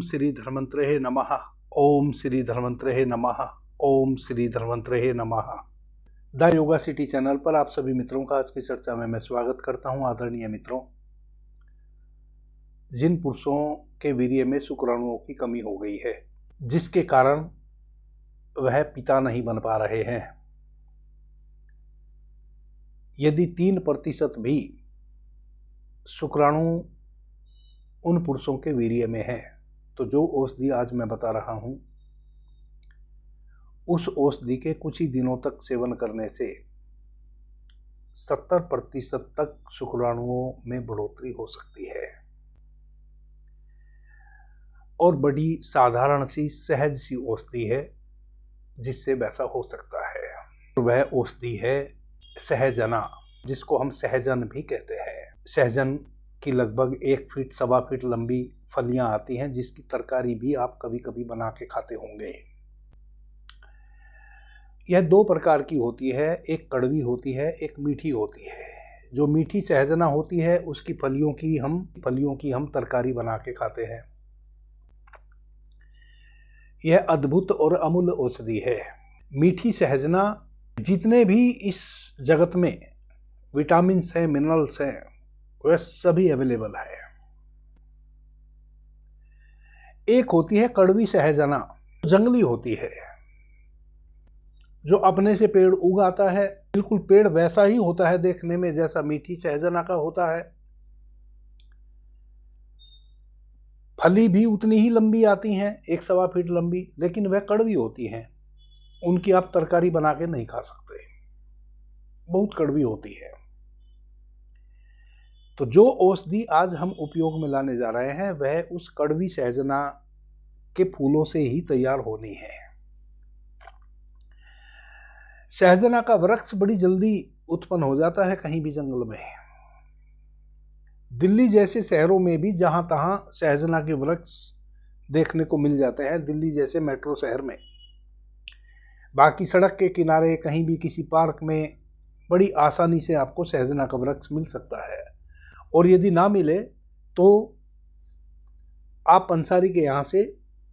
श्री धन्वंतरे नमः। ओम श्री धन्वंतरे नमः। ओम श्री धन्वंतरे नमः। द योगा सिटी चैनल पर आप सभी मित्रों का आज की चर्चा में मैं स्वागत करता हूं। आदरणीय मित्रों, जिन पुरुषों के वीर्य में शुक्राणुओं की कमी हो गई है, जिसके कारण वह पिता नहीं बन पा रहे हैं, यदि 3% भी शुक्राणु उन पुरुषों के वीर्य में है, तो जो औषधि आज मैं बता रहा हूं, उस औषधि के कुछ ही दिनों तक सेवन करने से 70% तक शुक्राणुओं में बढ़ोतरी हो सकती है। और बड़ी साधारण सी सहज सी औषधि है जिससे वैसा हो सकता है। वह औषधि है सहजना, जिसको हम सहजन भी कहते हैं। सहजन की लगभग 1 फीट सवा फीट लंबी फलियां आती हैं, जिसकी तरकारी भी आप कभी कभी बना के खाते होंगे। यह 2 प्रकार की होती है, एक कड़वी होती है, एक मीठी होती है। जो मीठी सहजना होती है उसकी फलियों की हम तरकारी बना के खाते हैं। यह अद्भुत और अमूल्य औषधि है। मीठी सहजना, जितने भी इस जगत में विटामिन्स हैं, मिनरल्स हैं, वह सभी अवेलेबल है। एक होती है कड़वी सहजना, जंगली होती है, जो अपने से पेड़ उगाता है। बिल्कुल पेड़ वैसा ही होता है देखने में जैसा मीठी सहजना का होता है। फली भी उतनी ही लंबी आती हैं, 1 सवा फीट लंबी, लेकिन वह कड़वी होती हैं। उनकी आप तरकारी बना के नहीं खा सकते, बहुत कड़वी होती है। तो जो औषधि आज हम उपयोग में लाने जा रहे हैं, वह उस कड़वी सहजना के फूलों से ही तैयार होनी है। सहजना का वृक्ष बड़ी जल्दी उत्पन्न हो जाता है कहीं भी जंगल में। दिल्ली जैसे शहरों में भी जहां तहां सहजना के वृक्ष देखने को मिल जाते हैं, दिल्ली जैसे मेट्रो शहर में। बाकी सड़क के किनारे कहीं भी किसी पार्क में बड़ी आसानी से आपको सहजना का वृक्ष मिल सकता है। और यदि ना मिले तो आप पंसारी के यहाँ से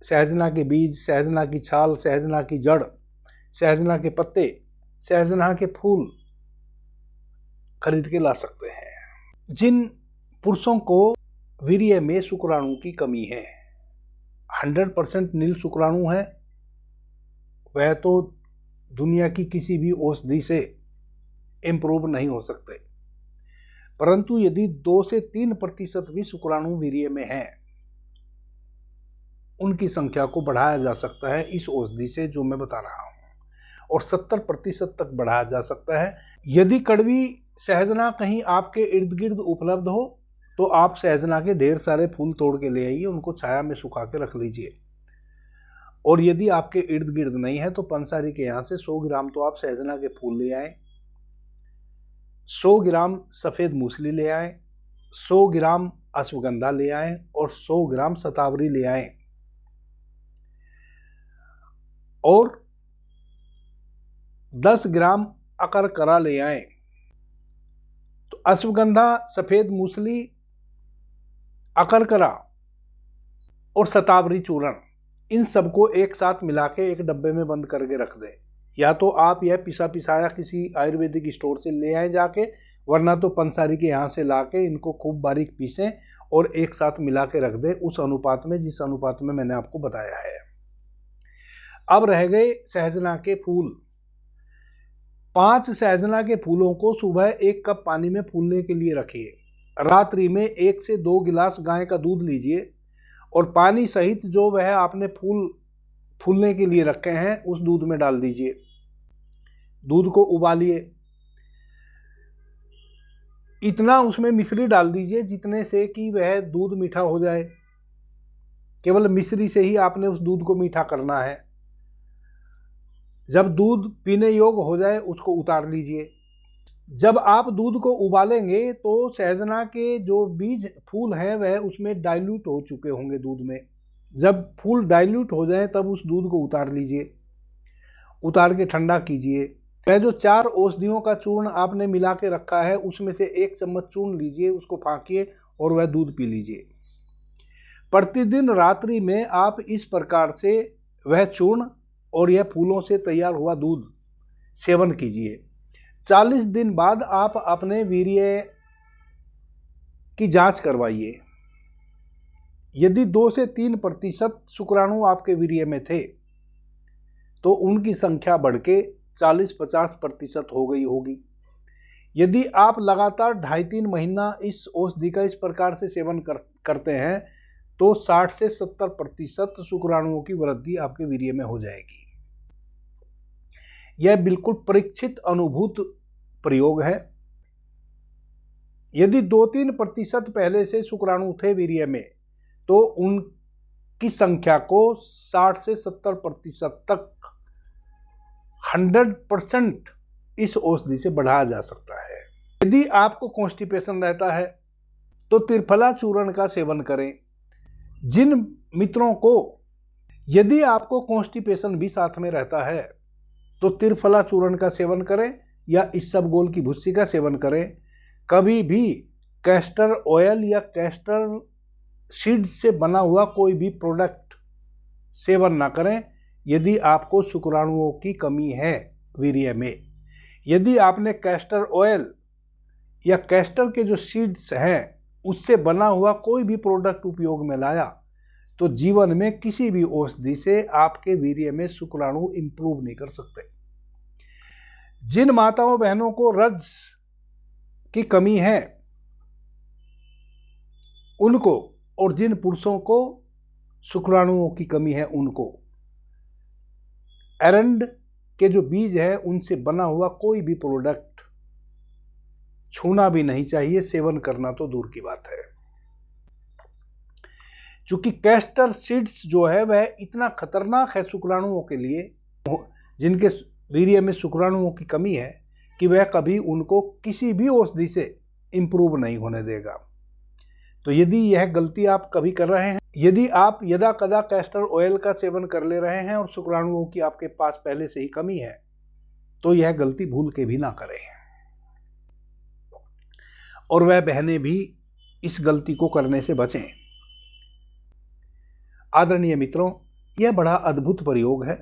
सहजना के बीज, सहजना की छाल, सहजना की जड़, सहजना के पत्ते, सहजना के फूल खरीद के ला सकते हैं। जिन पुरुषों को वीर्य में शुक्राणु की कमी है, 100% नील शुक्राणु है, वह तो दुनिया की किसी भी औषधि से इम्प्रूव नहीं हो सकते। परंतु यदि 2 से 3% भी शुक्राणु वीर्य में है, उनकी संख्या को बढ़ाया जा सकता है इस औषधि से जो मैं बता रहा हूं, और 70% तक बढ़ाया जा सकता है। यदि कड़वी सहजना कहीं आपके इर्द गिर्द उपलब्ध हो तो आप सहजना के ढेर सारे फूल तोड़ के ले आइए, उनको छाया में सुखा के रख लीजिए। और यदि आपके इर्द गिर्द नहीं है तो पंसारी के यहाँ से 100 ग्राम तो आप सहजना के फूल ले आए, 100 ग्राम सफ़ेद मूसली ले आए, 100 ग्राम अश्वगंधा ले आए और 100 ग्राम शतावरी ले आए। और 10 ग्राम अकरकरा ले आए। तो अश्वगंधा, सफ़ेद मूसली, अकरकरा और शतावरी चूर्ण, इन सबको एक साथ मिला के एक डब्बे में बंद करके रख दें। या तो आप यह पिसा पिसाया किसी आयुर्वेदिक स्टोर से ले आए जाके, वरना तो पंसारी के यहाँ से ला के इनको खूब बारीक पीसें और एक साथ मिला के रख दें, उस अनुपात में जिस अनुपात में मैंने आपको बताया है। अब रह गए सहजना के फूल। 5 सहजना के फूलों को सुबह 1 कप पानी में फूलने के लिए रखिए। रात्रि में 1 से 2 गिलास गाय का दूध लीजिए और पानी सहित जो वह आपने फूलने के लिए रखे हैं उस दूध में डाल दीजिए। दूध को उबालिए, इतना उसमें मिश्री डाल दीजिए जितने से कि वह दूध मीठा हो जाए। केवल मिश्री से ही आपने उस दूध को मीठा करना है। जब दूध पीने योग्य हो जाए उसको उतार लीजिए। जब आप दूध को उबालेंगे तो सहजना के जो बीज फूल हैं वह उसमें डाइल्यूट हो चुके होंगे दूध में। जब फूल डाइल्यूट हो जाए तब उस दूध को उतार लीजिए, उतार के ठंडा कीजिए। वह जो 4 औषधियों का चूर्ण आपने मिला के रखा है उसमें से 1 चम्मच चूर्ण लीजिए, उसको फाँकिए और वह दूध पी लीजिए। प्रतिदिन रात्रि में आप इस प्रकार से वह चूर्ण और यह फूलों से तैयार हुआ दूध सेवन कीजिए। 40 दिन बाद आप अपने वीर्य की जांच करवाइए। यदि 2 से 3% शुक्राणु आपके वीर्य में थे तो उनकी संख्या बढ़ के 40-50% हो गई होगी। यदि आप लगातार 2.5-3 महीना इस औषधि का इस प्रकार से सेवन करते हैं तो 60 से 70% शुक्राणुओं की वृद्धि आपके वीर्य में हो जाएगी। यह बिल्कुल परीक्षित अनुभूत प्रयोग है। यदि 2-3% पहले से शुक्राणु थे वीर्य में तो उनकी संख्या को 60 से 70% तक 100% इस औषधि से बढ़ाया जा सकता है। यदि आपको कॉन्स्टिपेशन रहता है तो त्रिफला चूर्ण का सेवन करें। जिन मित्रों को यदि आपको कॉन्स्टिपेशन भी साथ में रहता है तो त्रिफला चूर्ण का सेवन करें या इसबगोल की भुस्सी का सेवन करें। कभी भी कैस्टर ऑयल या कैस्टर सीड से बना हुआ कोई भी प्रोडक्ट सेवन ना करें यदि आपको शुक्राणुओं की कमी है वीर्य में। यदि आपने कैस्टर ऑयल या कैस्टर के जो सीड्स हैं उससे बना हुआ कोई भी प्रोडक्ट उपयोग में लाया तो जीवन में किसी भी औषधि से आपके वीर्य में शुक्राणु इंप्रूव नहीं कर सकते। जिन माताओं बहनों को रज की कमी है उनको, और जिन पुरुषों को शुक्राणुओं की कमी है उनको एरंड के जो बीज है उनसे बना हुआ कोई भी प्रोडक्ट छूना भी नहीं चाहिए, सेवन करना तो दूर की बात है। क्योंकि कैस्टर सीड्स जो है वह इतना खतरनाक है शुक्राणुओं के लिए, जिनके वीर्य में शुक्राणुओं की कमी है, कि वह कभी उनको किसी भी औषधि से इंप्रूव नहीं होने देगा। तो यदि यह गलती आप कभी कर रहे हैं, यदि आप यदा कदा कैस्टर ऑयल का सेवन कर ले रहे हैं और शुक्राणुओं की आपके पास पहले से ही कमी है तो यह गलती भूल के भी ना करें, और वह बहनें भी इस गलती को करने से बचें। आदरणीय मित्रों, यह बड़ा अद्भुत प्रयोग है,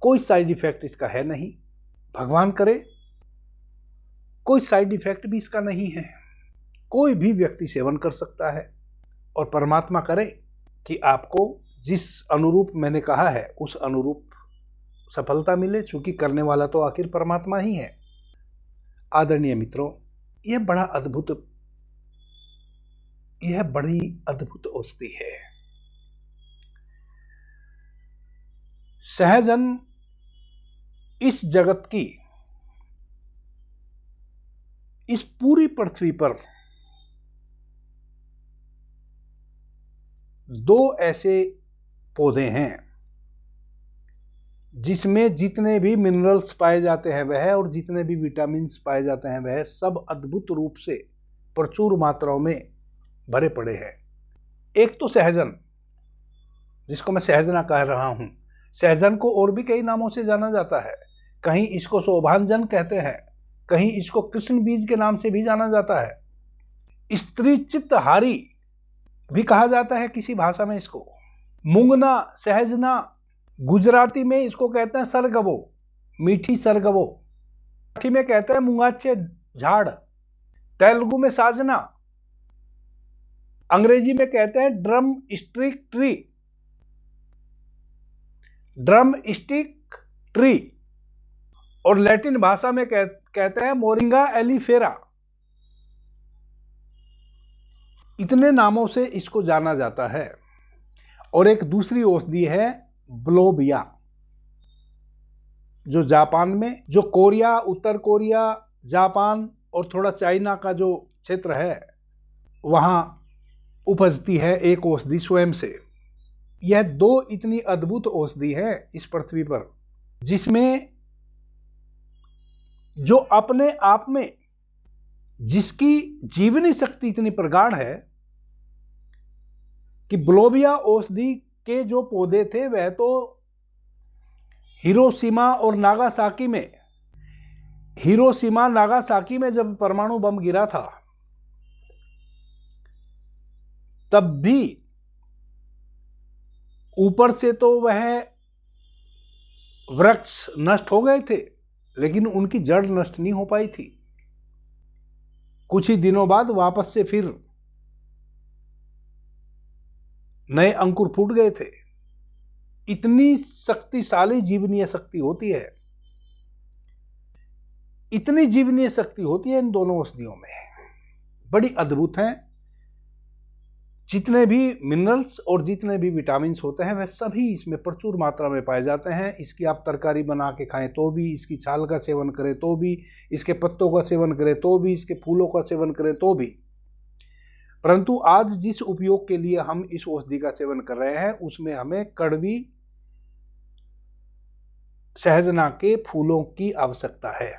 कोई साइड इफेक्ट इसका है नहीं। भगवान करे कोई साइड इफेक्ट भी इसका नहीं है, कोई भी व्यक्ति सेवन कर सकता है, और परमात्मा करे कि आपको जिस अनुरूप मैंने कहा है उस अनुरूप सफलता मिले, चूंकि करने वाला तो आखिर परमात्मा ही है। आदरणीय मित्रों, यह बड़ी अद्भुत औषधि है। सहजन इस जगत की, इस पूरी पृथ्वी पर 2 ऐसे पौधे हैं जिसमें जितने भी मिनरल्स पाए जाते हैं वह, और जितने भी विटामिन्स पाए जाते हैं वह सब अद्भुत रूप से प्रचुर मात्राओं में भरे पड़े हैं। एक तो सहजन, जिसको मैं सहजना कह रहा हूं। सहजन को और भी कई नामों से जाना जाता है। कहीं इसको शोभांजन कहते हैं, कहीं इसको कृष्ण बीज के नाम से भी जाना जाता है। स्त्री चित्तहारी भी कहा जाता है किसी भाषा में इसको। मुंगना, सहजना, गुजराती में इसको कहते हैं सरगवो, मीठी सरगवो। मराठी में कहते हैं मुंगाचे झाड़, तेलुगु में साजना, अंग्रेजी में कहते हैं drum stick tree, drum stick tree, और लैटिन भाषा में कहते हैं मोरिंगा एलिफेरा। इतने नामों से इसको जाना जाता है। और एक दूसरी औषधि है ब्लोबिया, जो जापान में, जो कोरिया, उत्तर कोरिया, जापान और थोड़ा चाइना का जो क्षेत्र है वहाँ उपजती है एक औषधि स्वयं से। यह 2 इतनी अद्भुत औषधि है इस पृथ्वी पर, जिसमें जो अपने आप में जिसकी जीवनी शक्ति इतनी प्रगाढ़ है कि ब्लोबिया औषधि के जो पौधे थे वह तो हिरोशिमा नागासाकी में जब परमाणु बम गिरा था तब भी ऊपर से तो वह वृक्ष नष्ट हो गए थे, लेकिन उनकी जड़ नष्ट नहीं हो पाई थी। कुछ ही दिनों बाद वापस से फिर नए अंकुर फूट गए थे। इतनी शक्तिशाली जीवनीय शक्ति होती है, इतनी जीवनीय शक्ति होती है इन दोनों औषधियों में, बड़ी अद्भुत हैं। जितने भी मिनरल्स और जितने भी विटामिन होते हैं वह सभी इसमें प्रचुर मात्रा में पाए जाते हैं। इसकी आप तरकारी बना के खाएं तो भी, इसकी छाल का सेवन करें तो भी, इसके पत्तों का सेवन करें तो भी, इसके फूलों का सेवन करें तो भी। परंतु आज जिस उपयोग के लिए हम इस औषधि का सेवन कर रहे हैं उसमें हमें कड़वी सहजना के फूलों की आवश्यकता है।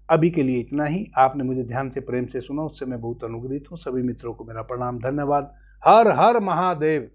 अभी के लिए इतना ही। आपने मुझे ध्यान से प्रेम से सुना, उससे मैं बहुत अनुग्रहित हूँ। सभी मित्रों को मेरा प्रणाम, धन्यवाद। हर हर महादेव।